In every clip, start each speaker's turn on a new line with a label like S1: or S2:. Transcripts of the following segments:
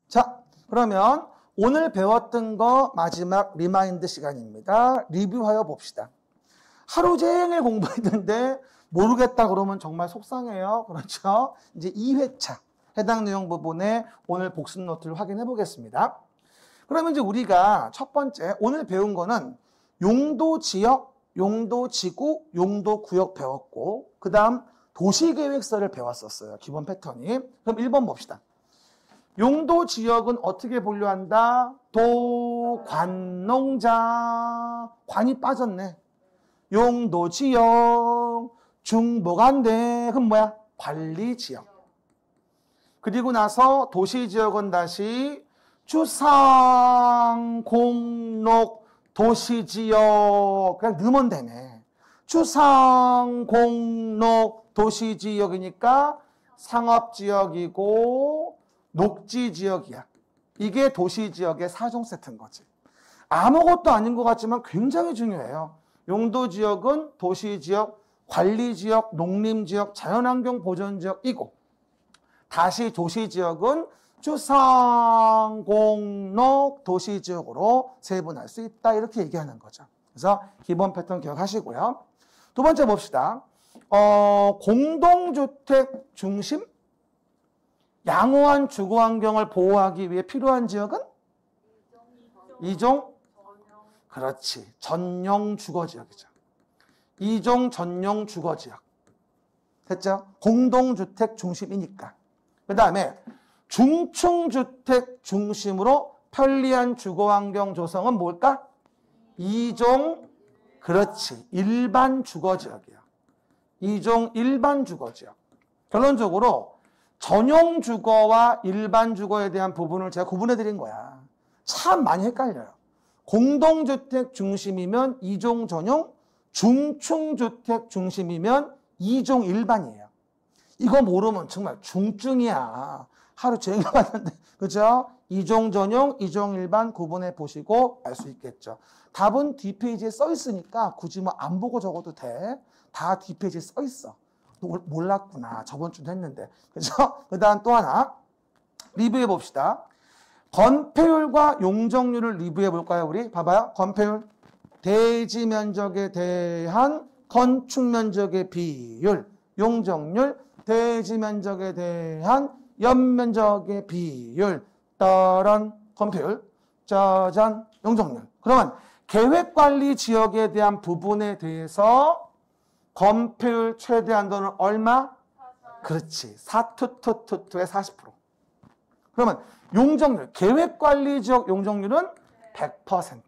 S1: 자, 그러면 오늘 배웠던 거 마지막 리마인드 시간입니다. 리뷰하여 봅시다. 하루 종일 공부했는데 모르겠다 그러면 정말 속상해요. 그렇죠? 이제 2회차 해당 내용 부분에 오늘 복습 노트를 확인해 보겠습니다. 그러면 이제 우리가 첫 번째 오늘 배운 거는 용도 지역, 용도 지구, 용도 구역 배웠고 그 다음 도시계획서를 배웠었어요. 기본 패턴이. 그럼 1번 봅시다. 용도 지역은 어떻게 분류한다? 도, 관, 농자. 관이 빠졌네. 용도 지역, 중보관대. 그럼 뭐야? 관리 지역. 그리고 나서 도시 지역은 다시 주상, 공록, 도시 지역. 그냥 넣으면 되네. 주상, 공록, 도시 지역이니까 상업 지역이고 녹지 지역이야. 이게 도시 지역의 4종 세트인 거지. 아무것도 아닌 것 같지만 굉장히 중요해요. 용도 지역은 도시 지역, 관리 지역, 농림 지역, 자연환경 보전 지역이고 다시 도시 지역은 주상, 공록, 도시 지역으로 세분할 수 있다. 이렇게 얘기하는 거죠. 그래서 기본 패턴 기억하시고요. 두 번째 봅시다. 공동주택 중심? 양호한 주거 환경을 보호하기 위해 필요한 지역은? 이종? 그렇지. 전용 주거 지역이죠. 이종 전용 주거 지역. 됐죠? 공동주택 중심이니까. 그 다음에 중층주택 중심으로 편리한 주거 환경 조성은 뭘까? 이종, 그렇지. 일반 주거 지역이야. 이종 일반 주거 지역. 결론적으로 전용 주거와 일반 주거에 대한 부분을 제가 구분해 드린 거야. 참 많이 헷갈려요. 공동주택 중심이면 2종 전용, 중층주택 중심이면 2종 일반이에요. 이거 모르면 정말 중증이야. 하루 종일 봤는데, 그죠? 2종 전용, 2종 일반 구분해 보시고 알 수 있겠죠. 답은 뒷페이지에 써 있으니까 굳이 뭐 안 보고 적어도 돼. 다 뒷페이지에 써 있어. 몰랐구나. 저번 주도 했는데. 그죠? 그 다음 또 하나. 리뷰해 봅시다. 건폐율과 용적률을 리뷰해 볼까요, 우리? 봐봐요. 건폐율. 대지 면적에 대한 건축 면적의 비율. 용적률. 대지 면적에 대한 연면적의 비율. 따란 건폐율. 짜잔. 용적률. 그러면 계획관리 지역에 대한 부분에 대해서 건폐율 최대 한도는 얼마? 그렇지. 4투투투투의 40%. 그러면 용적률, 계획관리지역 용적률은 100%.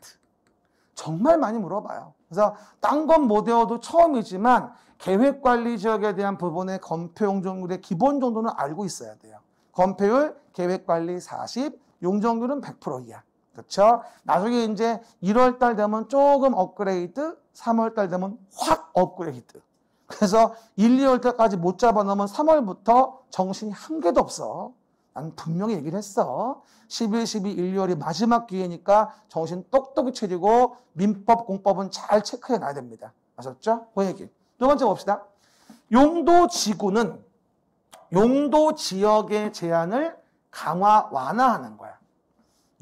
S1: 정말 많이 물어봐요. 그래서 딴 건 못 외워도 처음이지만 계획관리지역에 대한 부분의 건폐 용적률의 기본 정도는 알고 있어야 돼요. 건폐율, 계획관리 40, 용적률은 100%이야. 그렇죠? 나중에 이제 1월 달 되면 조금 업그레이드, 3월 달 되면 확 업그레이드. 그래서 1, 2월 달까지 못 잡아놓으면 3월부터 정신이 한 개도 없어. 난 분명히 얘기를 했어. 11, 12, 1, 2월이 마지막 기회니까 정신 똑똑히 차리고 민법, 공법은 잘 체크해 놔야 됩니다. 아셨죠? 그 얘기. 두 번째 봅시다. 용도 지구는 용도 지역의 제한을 강화, 완화하는 거야.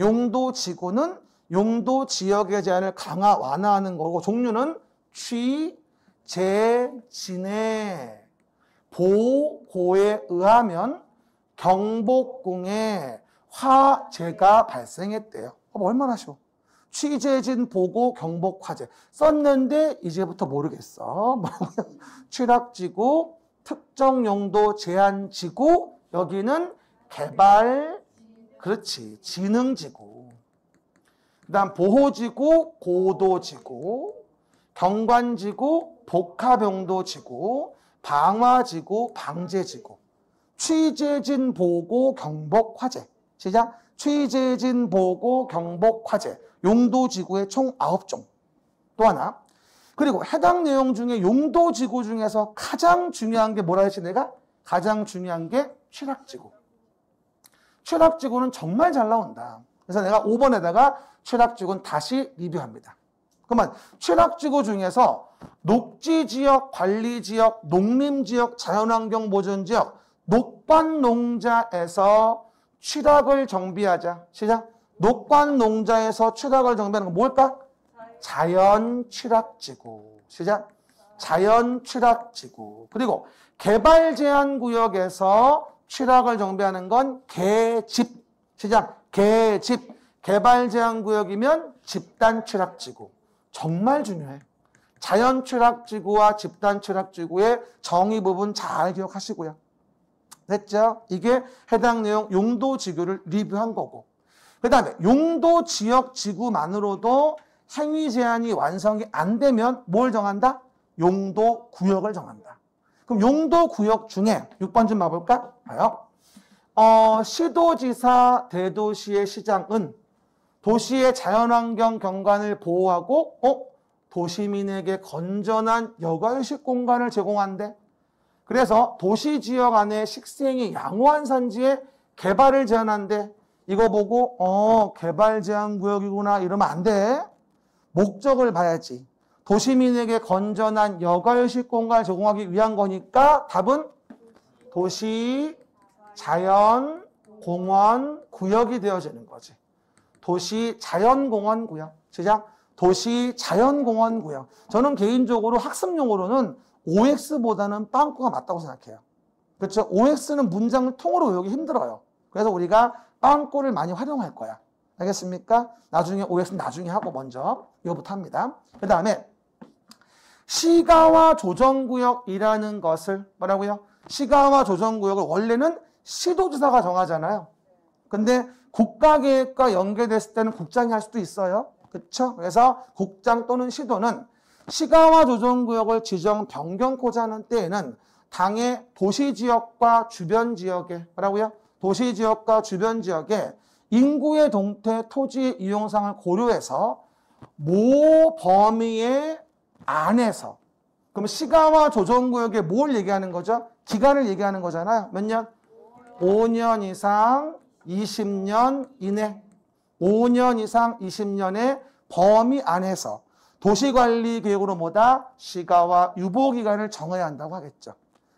S1: 용도 지구는 용도 지역의 제한을 강화, 완화하는 거고 종류는 취, 재, 진해, 보고에 의하면 경복궁에 화재가 발생했대요. 얼마나 쉬워. 취재진 보고 경복 화재. 썼는데 이제부터 모르겠어. 취락지구, 특정 용도 제한지구, 여기는 개발, 그렇지, 지능지구. 그 다음 보호지구, 고도지구, 경관지구, 복합용도지구, 방화지구, 방제지구. 취재진 보고 경복 화재. 시작. 취재진 보고 경복 화재. 용도지구의 총 9종. 또 하나. 그리고 해당 내용 중에 용도지구 중에서 가장 중요한 게 뭐라 했지 내가? 가장 중요한 게 취락지구. 취락지구는 정말 잘 나온다. 그래서 내가 5번에다가 취락지구는 다시 리뷰합니다. 그러면 취락지구 중에서 녹지지역, 관리지역, 농림지역, 자연환경보전지역, 녹반농자에서 취락을 정비하자. 시작. 녹관 농자에서 취락을 정비하는 건 뭘까? 자연 취락지구. 시작. 자연 취락지구. 그리고 개발 제한 구역에서 취락을 정비하는 건 개집. 시작. 개집. 개발 제한 구역이면 집단 취락지구. 정말 중요해. 자연 취락지구와 집단 취락지구의 정의 부분 잘 기억하시고요. 됐죠? 이게 해당 내용 용도 지구를 리뷰한 거고. 그 다음에 용도 지역 지구만으로도 행위 제한이 완성이 안 되면 뭘 정한다? 용도 구역을 정한다. 그럼 용도 구역 중에 6번 좀 봐볼까? 봐요. 시도지사 대도시의 시장은 도시의 자연환경 경관을 보호하고 도시민에게 건전한 여가휴식 공간을 제공한대. 그래서 도시지역 안에 식생이 양호한 산지에 개발을 제한한대. 이거 보고 개발 제한 구역이구나 이러면 안 돼. 목적을 봐야지. 도시민에게 건전한 여가휴식 공간을 제공하기 위한 거니까 답은 도시 자연 공원 구역이 되어지는 거지. 도시 자연 공원 구역. 시작. 도시 자연 공원 구역. 저는 개인적으로 학습용어로는 OX보다는 빵꾸가 맞다고 생각해요. 그렇죠? OX는 문장을 통으로 외우기 힘들어요. 그래서 우리가 빵꾸를 많이 활용할 거야. 알겠습니까? 나중에 OX는 나중에 하고 먼저 이거부터 합니다. 그 다음에 시가와 조정구역이라는 것을 뭐라고요? 시가와 조정구역을 원래는 시도지사가 정하잖아요. 근데 국가계획과 연계됐을 때는 국장이 할 수도 있어요. 그렇죠? 그래서 국장 또는 시도는 시가와 조정구역을 지정 변경코자 하는 때에는 당의 도시지역과 주변 지역에 뭐라고요? 도시지역과 주변 지역에 인구의 동태, 토지의 이용상을 고려해서 모 범위의 안에서 그럼 시가와 조정구역에 뭘 얘기하는 거죠? 기간을 얘기하는 거잖아요. 몇 년? 5년 이상 20년 이내. 5년 이상 20년의 범위 안에서 도시관리계획으로 뭐다? 시가와 유보기간을 정해야 한다고 하겠죠.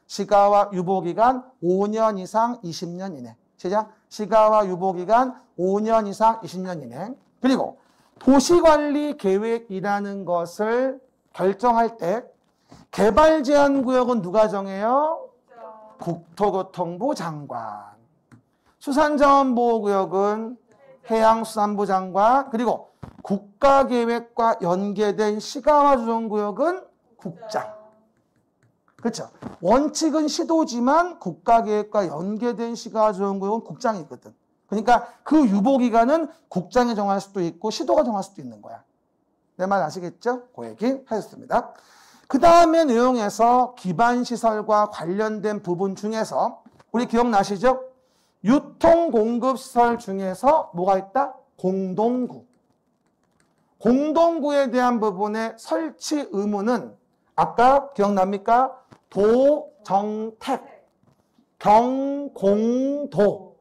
S1: 시가와 유보기간 5년 이상 20년 이내. 시작. 시가와 유보기간 5년 이상 20년 이내. 그리고 도시관리계획이라는 것을 결정할 때 개발 제한 구역은 누가 정해요? 국토교통부 장관. 수산자원보호구역은 해양수산부 장관. 그리고 국가계획과 연계된 시가와 조정구역은 국장. 그렇죠? 원칙은 시도지만 국가계획과 연계된 시가와 조정구역은 국장이거든. 그러니까 그 유보기간은 국장이 정할 수도 있고 시도가 정할 수도 있는 거야. 내 말 아시겠죠? 그 얘기 하셨습니다. 그 다음에 내용에서 기반시설과 관련된 부분 중에서 우리 기억나시죠? 유통공급시설 중에서 뭐가 있다? 공동구. 공동구에 대한 부분의 설치 의무는 아까 기억납니까? 도정택, 경공도.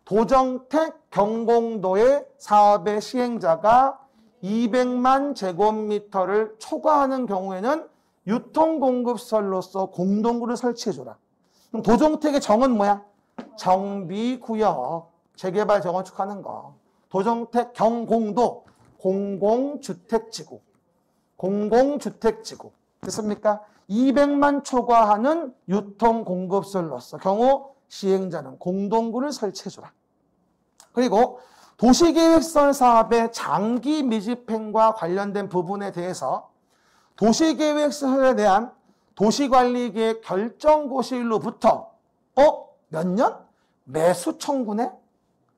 S1: 도정택, 경공도의 사업의 시행자가 200만 제곱미터를 초과하는 경우에는 유통공급시설로서 공동구를 설치해줘라. 그럼 도정택의 정은 뭐야? 정비구역, 재개발 재건축하는 거. 도정택, 경공도, 공공주택지구. 공공주택지구. 됐습니까? 200만 초과하는 유통공급시설로서 경우 시행자는 공동구를 설치해줘라. 그리고 도시계획시설 사업의 장기 미집행과 관련된 부분에 대해서 도시계획시설에 대한 도시관리계획 결정고시일로부터 몇 년? 매수 청구네?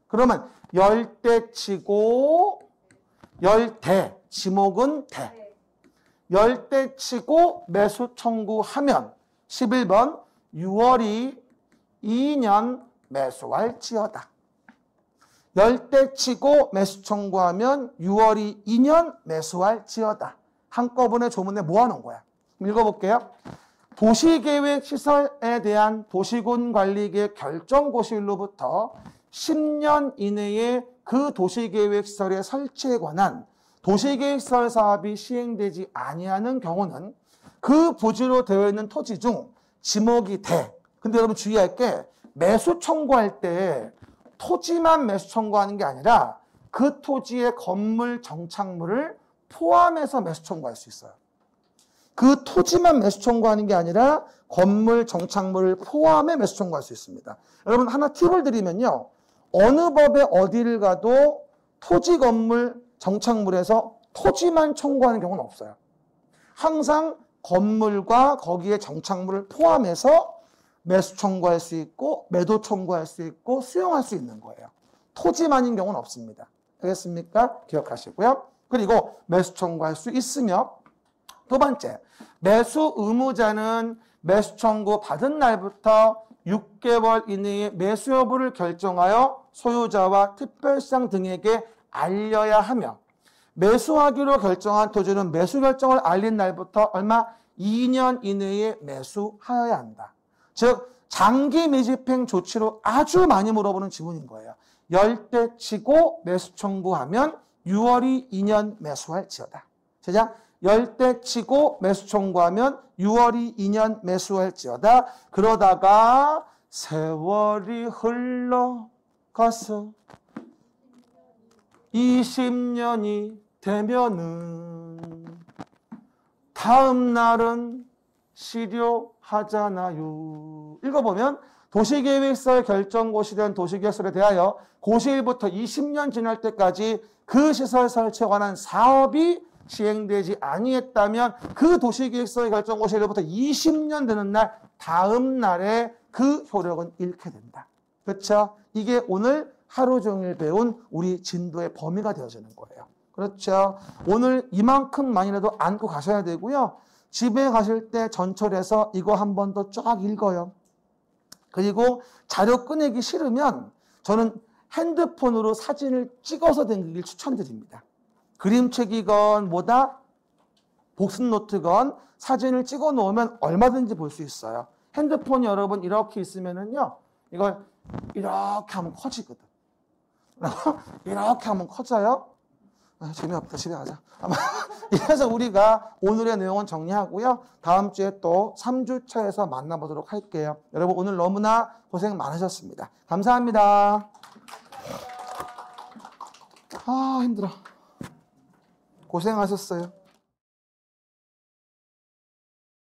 S1: 그러면 열대치고 열대, 지목은 대. 열대치고 매수 청구하면 11번 6월이 2년 매수할지어다. 열대치고 매수 청구하면 6월이 2년 매수할지어다. 한꺼번에 조문에 모아놓은 거야. 읽어볼게요. 도시계획시설에 대한 도시군관리계획 결정고시일로부터 10년 이내에 그 도시계획시설의 설치에 관한 도시계획시설 사업이 시행되지 아니하는 경우는 그 부지로 되어 있는 토지 중 지목이 대. 근데 여러분 주의할 게 매수 청구할 때 토지만 매수 청구하는 게 아니라 그 토지의 건물, 정착물을 포함해서 매수 청구할 수 있어요. 그 토지만 매수 청구하는 게 아니라 건물, 정착물을 포함해 매수 청구할 수 있습니다. 여러분 하나 팁을 드리면요. 어느 법에 어디를 가도 토지, 건물, 정착물에서 토지만 청구하는 경우는 없어요. 항상 건물과 거기에 정착물을 포함해서 매수 청구할 수 있고 매도 청구할 수 있고 수용할 수 있는 거예요. 토지만인 경우는 없습니다. 알겠습니까? 기억하시고요. 그리고 매수 청구할 수 있으며 두 번째, 매수 의무자는 매수 청구 받은 날부터 6개월 이내에 매수 여부를 결정하여 소유자와 특별시장 등에게 알려야 하며 매수하기로 결정한 토지는 매수 결정을 알린 날부터 얼마? 2년 이내에 매수하여야 한다. 즉 장기 미집행 조치로 아주 많이 물어보는 지문인 거예요. 열대치고 매수 청구하면 6월이 2년 매수할지어다. 제자 열대치고 매수 청구하면 6월이 2년 매수할지어다. 그러다가 세월이 흘러가서 20년이 되면은 다음 날은 실효하잖아요. 읽어보면 도시계획서의 결정고시 된 도시계획서에 대하여 고시일부터 20년 지날 때까지 그 시설 설치에 관한 사업이 시행되지 아니했다면 그 도시계획서의 결정고시일부터 20년 되는 날 다음 날에 그 효력은 잃게 된다. 그렇죠? 이게 오늘 하루 종일 배운 우리 진도의 범위가 되어지는 거예요. 그렇죠? 오늘 이만큼만이라도 안고 가셔야 되고요. 집에 가실 때 전철에서 이거 한 번 더 쫙 읽어요. 그리고 자료 꺼내기 싫으면 저는 핸드폰으로 사진을 찍어서 댕기길 추천드립니다. 그림책이건 뭐다? 복습노트건 사진을 찍어 놓으면 얼마든지 볼 수 있어요. 핸드폰이 여러분 이렇게 있으면은요, 이걸 이렇게 하면 커지거든. 이렇게 하면 커져요. 재미없다. 집에 가자. 그래서 우리가 오늘의 내용은 정리하고요. 다음 주에 또 3주차에서 만나보도록 할게요. 여러분 오늘 너무나 고생 많으셨습니다. 감사합니다. 힘들어. 고생하셨어요.